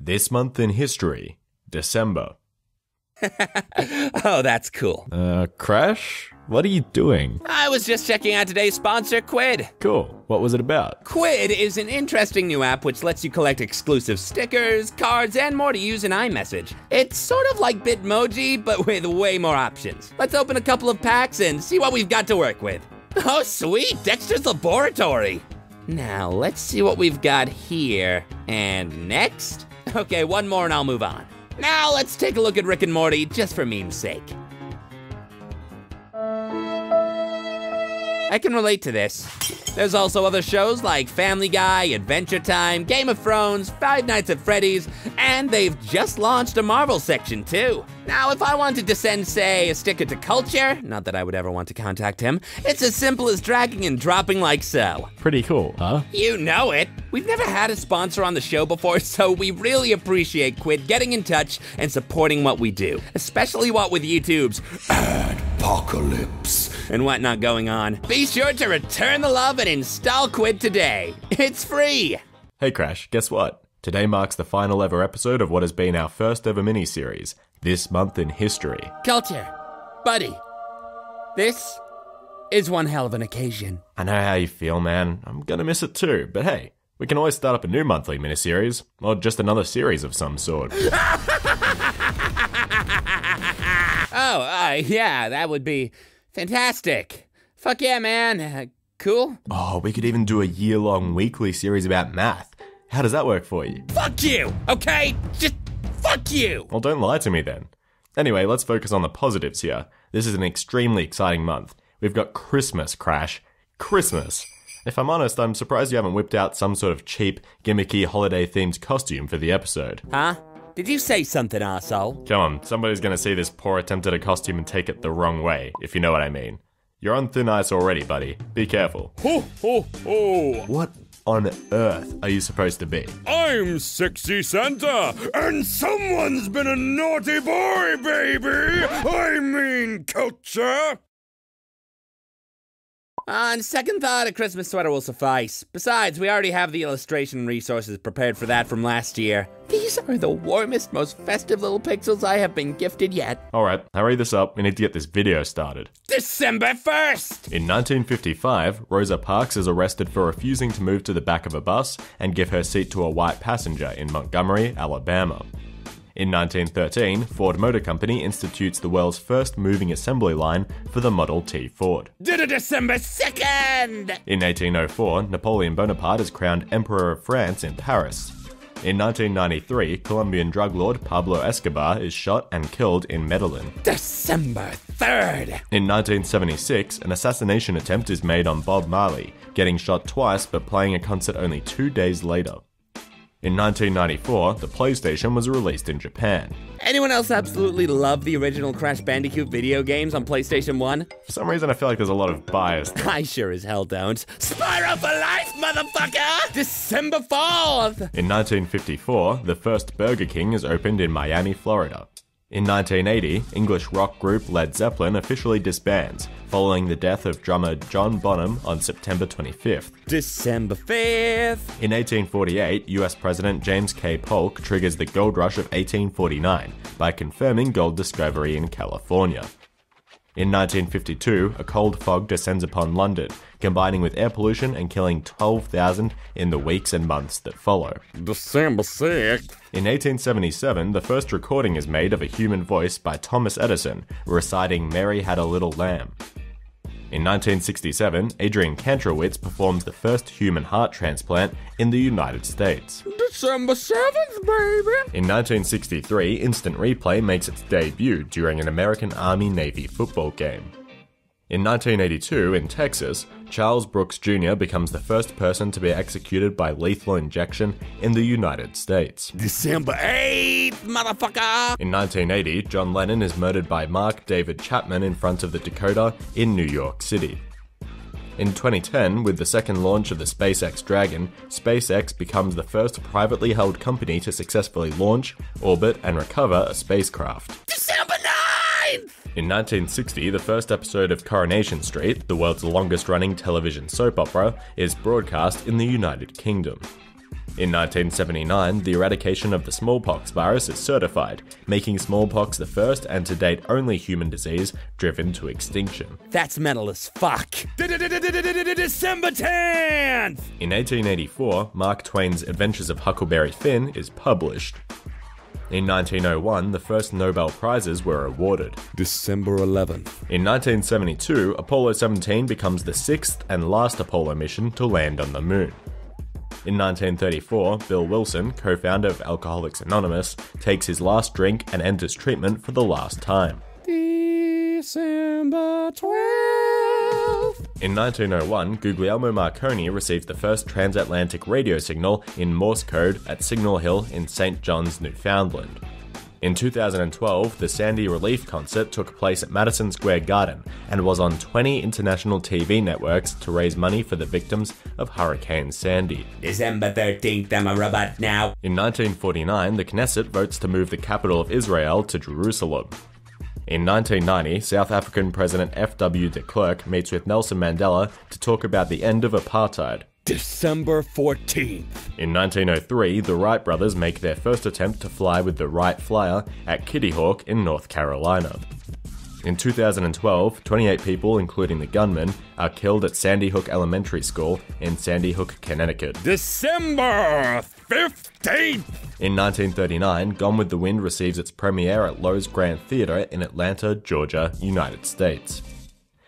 This month in history, December. Oh, that's cool. Crash? What are you doing? I was just checking out today's sponsor, Quid. Cool. What was it about? Quid is an interesting new app which lets you collect exclusive stickers, cards, and more to use in iMessage. It's sort of like Bitmoji, but with way more options. Let's open a couple of packs and see what we've got to work with. Oh, sweet, Dexter's Laboratory. Now, let's see what we've got here. And next? Okay, one more and I'll move on. Now let's take a look at Rick and Morty, just for meme's sake. I can relate to this. There's also other shows like Family Guy, Adventure Time, Game of Thrones, Five Nights at Freddy's, and they've just launched a Marvel section too. Now, if I wanted to send, say, a sticker to Culture, not that I would ever want to contact him, it's as simple as dragging and dropping like so. Pretty cool, huh? You know it. We've never had a sponsor on the show before, so we really appreciate Quid getting in touch and supporting what we do, especially what with YouTube's Adpocalypse and whatnot going on. Be sure to return the love and install Quid today. It's free. Hey Crash, guess what? Today marks the final ever episode of what has been our first ever miniseries, This Month in History. Culture, buddy, this is one hell of an occasion. I know how you feel, man. I'm gonna miss it too, but hey, we can always start up a new monthly miniseries, or just another series of some sort. Yeah, that would be fantastic. Fuck yeah, man. Cool? Oh, we could even do a year-long weekly series about math. How does that work for you? Fuck you, okay? Just fuck you! Well, don't lie to me then. Anyway, let's focus on the positives here. This is an extremely exciting month. We've got Christmas, Crash. Christmas! If I'm honest, I'm surprised you haven't whipped out some sort of cheap, gimmicky, holiday-themed costume for the episode. Huh? Did you say something, arsehole? Come on, somebody's gonna see this poor attempt at a costume and take it the wrong way, if you know what I mean. You're on thin ice already, buddy. Be careful. Ho, ho, ho! What on earth are you supposed to be? I'm Sexy Santa, and someone's been a naughty boy, baby! I mean, Culture! On second thought, a Christmas sweater will suffice. Besides, we already have the illustration resources prepared for that from last year. These are the warmest, most festive little pixels I have been gifted yet. Alright, hurry this up. We need to get this video started. December 1st! In 1955, Rosa Parks is arrested for refusing to move to the back of a bus and give her seat to a white passenger in Montgomery, Alabama. In 1913, Ford Motor Company institutes the world's first moving assembly line for the Model T Ford. December 2nd! In 1804, Napoleon Bonaparte is crowned Emperor of France in Paris. In 1993, Colombian drug lord Pablo Escobar is shot and killed in Medellin. December 3rd! In 1976, an assassination attempt is made on Bob Marley, getting shot twice but playing a concert only 2 days later. In 1994, the PlayStation was released in Japan. Anyone else absolutely love the original Crash Bandicoot video games on PlayStation 1? For some reason, I feel like there's a lot of bias there. I sure as hell don't. Spyro for life, motherfucker! December 4th! In 1954, the first Burger King is opened in Miami, Florida. In 1980, English rock group Led Zeppelin officially disbands, following the death of drummer John Bonham on September 25th. December 5th! In 1848, US President James K. Polk triggers the gold rush of 1849 by confirming gold discovery in California. In 1952, a cold fog descends upon London, combining with air pollution and killing 12,000 in the weeks and months that follow. December 6th. In 1877, the first recording is made of a human voice by Thomas Edison, reciting Mary Had a Little Lamb. In 1967, Adrian Kantrowitz performs the first human heart transplant in the United States. December 7th, baby! In 1963, Instant Replay makes its debut during an American Army-Navy football game. In 1982, in Texas, Charles Brooks Jr. becomes the first person to be executed by lethal injection in the United States. December 8th, motherfucker! In 1980, John Lennon is murdered by Mark David Chapman in front of the Dakota in New York City. In 2010, with the second launch of the SpaceX Dragon, SpaceX becomes the first privately held company to successfully launch, orbit, and recover a spacecraft. December 9th! In 1960, the first episode of Coronation Street, the world's longest-running television soap opera, is broadcast in the United Kingdom. In 1979, the eradication of the smallpox virus is certified, making smallpox the first and to date only human disease driven to extinction. That's metal as fuck. December 10th! In 1884, Mark Twain's Adventures of Huckleberry Finn is published. In 1901, the first Nobel Prizes were awarded. December 11th. In 1972, Apollo 17 becomes the sixth and last Apollo mission to land on the moon. In 1934, Bill Wilson, co-founder of Alcoholics Anonymous, takes his last drink and enters treatment for the last time. December 12th. In 1901, Guglielmo Marconi receives the first transatlantic radio signal in Morse code at Signal Hill in St. John's, Newfoundland. In 2012, the Sandy Relief Concert took place at Madison Square Garden and was on 20 international TV networks to raise money for the victims of Hurricane Sandy. December 13th, I'm a robot now. In 1949, the Knesset votes to move the capital of Israel to Jerusalem. In 1990, South African President F.W. de Klerk meets with Nelson Mandela to talk about the end of apartheid. December 14th. In 1903, the Wright Brothers make their first attempt to fly with the Wright Flyer at Kitty Hawk in North Carolina. In 2012, 28 people, including the gunman, are killed at Sandy Hook Elementary School in Sandy Hook, Connecticut. December 15th. In 1939, Gone with the Wind receives its premiere at Loew's Grand Theatre in Atlanta, Georgia, United States.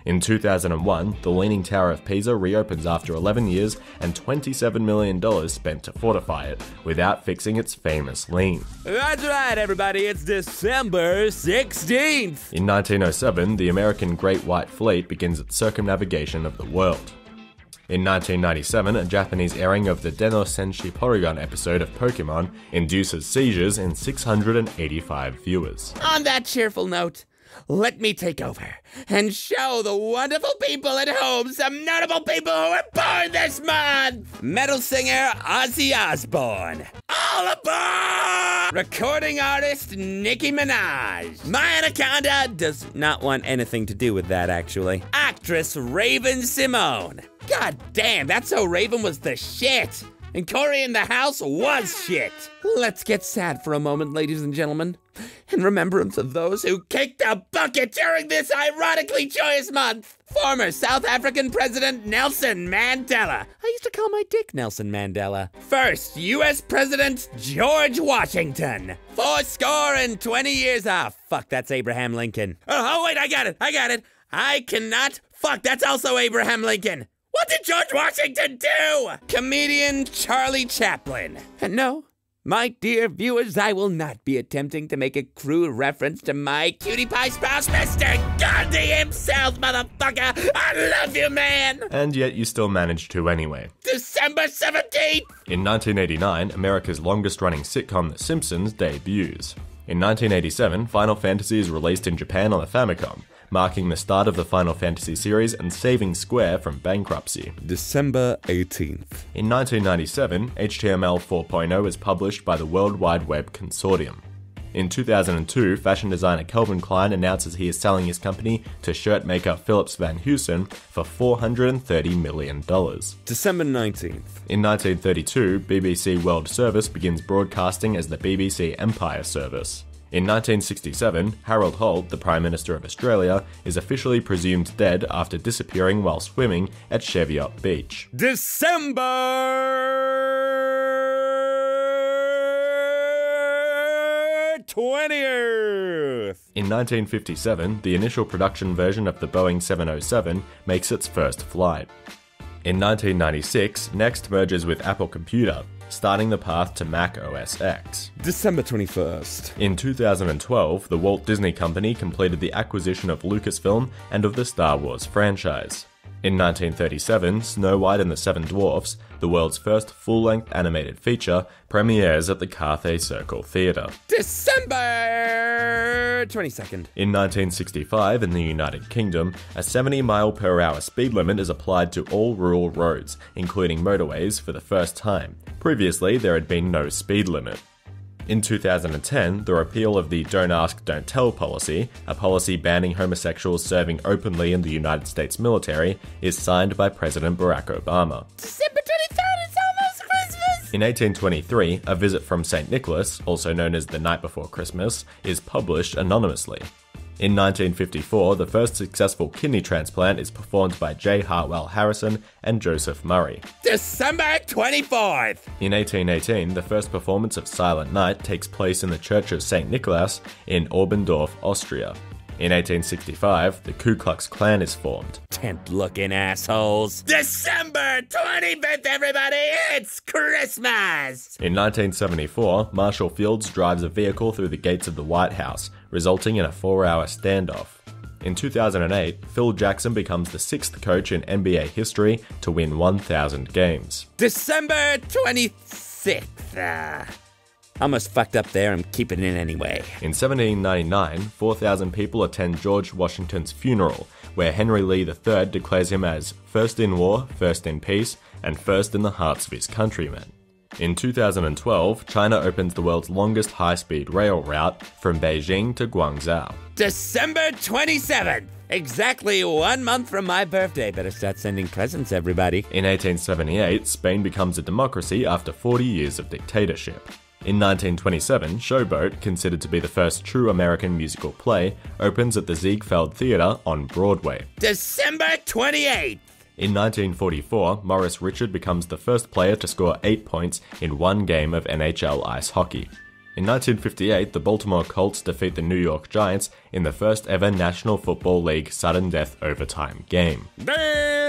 In 2001, the Leaning Tower of Pisa reopens after 11 years and $27 million spent to fortify it, without fixing its famous lean. That's right, everybody, it's December 16th! In 1907, the American Great White Fleet begins its circumnavigation of the world. In 1997, a Japanese airing of the Den-o Senshi Porygon episode of Pokemon induces seizures in 685 viewers. On that cheerful note, let me take over and show the wonderful people at home some notable people who were born this month! Metal singer Ozzy Osbourne. All aboard! Recording artist Nicki Minaj. My Anaconda does not want anything to do with that, actually. Actress Raven Simone. God damn, That's So Raven was the shit! And Corey in the House was shit. Let's get sad for a moment, ladies and gentlemen, in remembrance of those who kicked the bucket during this ironically joyous month. Former South African President Nelson Mandela. I used to call my dick Nelson Mandela. First U.S. President George Washington. 20 years. Ah, fuck, that's Abraham Lincoln. Oh, wait, I got it. I cannot. Fuck, that's also Abraham Lincoln. What did George Washington do? Comedian Charlie Chaplin. And no, my dear viewers, I will not be attempting to make a crude reference to my cutie pie spouse, Mr. Gandhi himself, motherfucker. I love you, man. And yet you still managed to anyway. December 17th. In 1989, America's longest-running sitcom The Simpsons debuts. In 1987, Final Fantasy is released in Japan on the Famicom, marking the start of the Final Fantasy series and saving Square from bankruptcy. December 18th. In 1997, HTML 4.0 is published by the World Wide Web Consortium. In 2002, fashion designer Calvin Klein announces he is selling his company to shirt maker Philips Van Heusen for $430 million. December 19th. In 1932, BBC World Service begins broadcasting as the BBC Empire Service. In 1967, Harold Holt, the Prime Minister of Australia, is officially presumed dead after disappearing while swimming at Cheviot Beach. December 20th! In 1957, the initial production version of the Boeing 707 makes its first flight. In 1996, Next merges with Apple Computer, starting the path to Mac OS X. December 21st. In 2012, the Walt Disney Company completed the acquisition of Lucasfilm and of the Star Wars franchise. In 1937, Snow White and the Seven Dwarfs, the world's first full-length animated feature, premieres at the Cathay Circle Theatre. December 22nd. In 1965, in the United Kingdom, a 70-mile-per-hour speed limit is applied to all rural roads, including motorways, for the first time. Previously, there had been no speed limit. In 2010, the repeal of the Don't Ask, Don't Tell policy, a policy banning homosexuals serving openly in the United States military, is signed by President Barack Obama. December 23rd, it's almost Christmas! In 1823, A Visit from St. Nicholas, also known as The Night Before Christmas, is published anonymously. In 1954, the first successful kidney transplant is performed by J. Hartwell Harrison and Joseph Murray. December 24th! In 1818, the first performance of Silent Night takes place in the Church of St. Nicholas in Oberndorf, Austria. In 1865, the Ku Klux Klan is formed. Tent-looking assholes. December 25th, everybody! It's Christmas! In 1974, Marshall Fields drives a vehicle through the gates of the White House, resulting in a 4-hour standoff. In 2008, Phil Jackson becomes the 6th coach in NBA history to win 1,000 games. December 26th. Almost fucked up there, I'm keeping it anyway. In 1799, 4,000 people attend George Washington's funeral, where Henry Lee III declares him as first in war, first in peace, and first in the hearts of his countrymen. In 2012, China opens the world's longest high-speed rail route from Beijing to Guangzhou. December 27th! Exactly 1 month from my birthday. Better start sending presents, everybody. In 1878, Spain becomes a democracy after 40 years of dictatorship. In 1927, Showboat, considered to be the first true American musical play, opens at the Ziegfeld Theatre on Broadway. December 28th! In 1944, Maurice Richard becomes the first player to score 8 points in one game of NHL ice hockey. In 1958, the Baltimore Colts defeat the New York Giants in the first ever National Football League sudden death overtime game.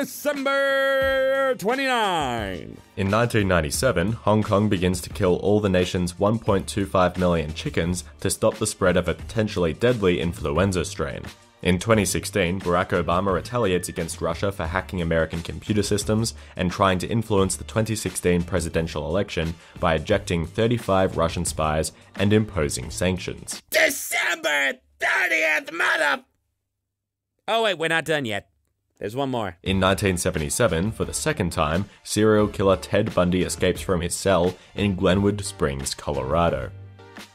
December 29! In 1997, Hong Kong begins to kill all the nation's 1.25 million chickens to stop the spread of a potentially deadly influenza strain. In 2016, Barack Obama retaliates against Russia for hacking American computer systems and trying to influence the 2016 presidential election by ejecting 35 Russian spies and imposing sanctions. December 30th, mother... Oh wait, we're not done yet. There's one more. In 1977, for the second time, serial killer Ted Bundy escapes from his cell in Glenwood Springs, Colorado.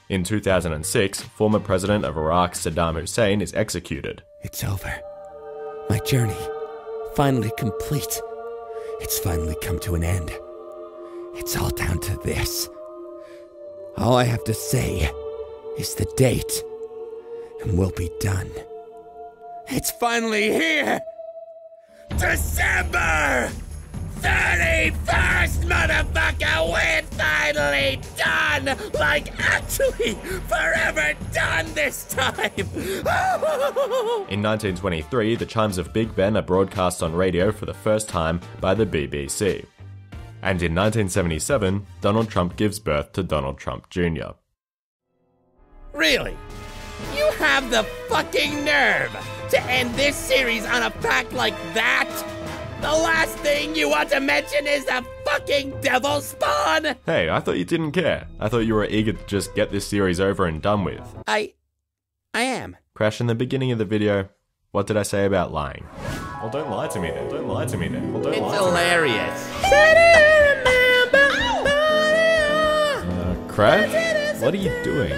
In 2006, former president of Iraq Saddam Hussein is executed. It's over. My journey, finally complete. It's finally come to an end. It's all down to this. All I have to say is the date, and we'll be done. It's finally here! December 31st, motherfucker! We're finally done! Like, actually, forever done this time! In 1923, the Chimes of Big Ben are broadcast on radio for the first time by the BBC. And in 1977, Donald Trump gives birth to Donald Trump Jr. Really? You have the fucking nerve to end this series on a fact like that? The last thing you want to mention is the fucking devil spawn? Hey, I thought you didn't care. I thought you were eager to just get this series over and done with. I am. Crash, in the beginning of the video, what did I say about lying? Well, don't lie to me then. Don't lie to me then. Well, don't It's lie hilarious. Crash? What are you doing?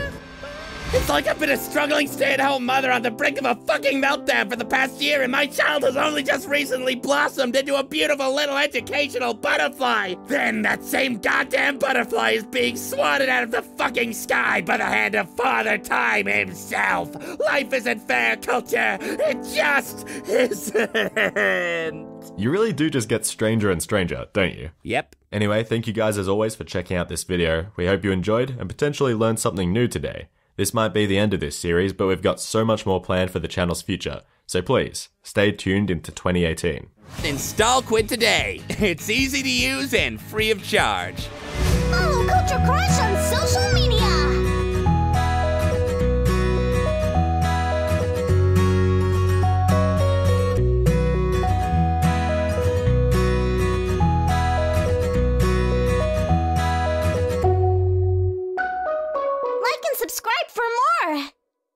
It's like I've been a struggling stay-at-home mother on the brink of a fucking meltdown for the past year, and my child has only just recently blossomed into a beautiful little educational butterfly. Then that same goddamn butterfly is being swatted out of the fucking sky by the hand of Father Time himself. Life isn't fair, culture. It just isn't. You really do just get stranger and stranger, don't you? Yep. Anyway, thank you guys as always for checking out this video. We hope you enjoyed and potentially learned something new today. This might be the end of this series, but we've got so much more planned for the channel's future, so please, stay tuned into 2018. Install Quid today. It's easy to use and free of charge. Follow CultureCrash on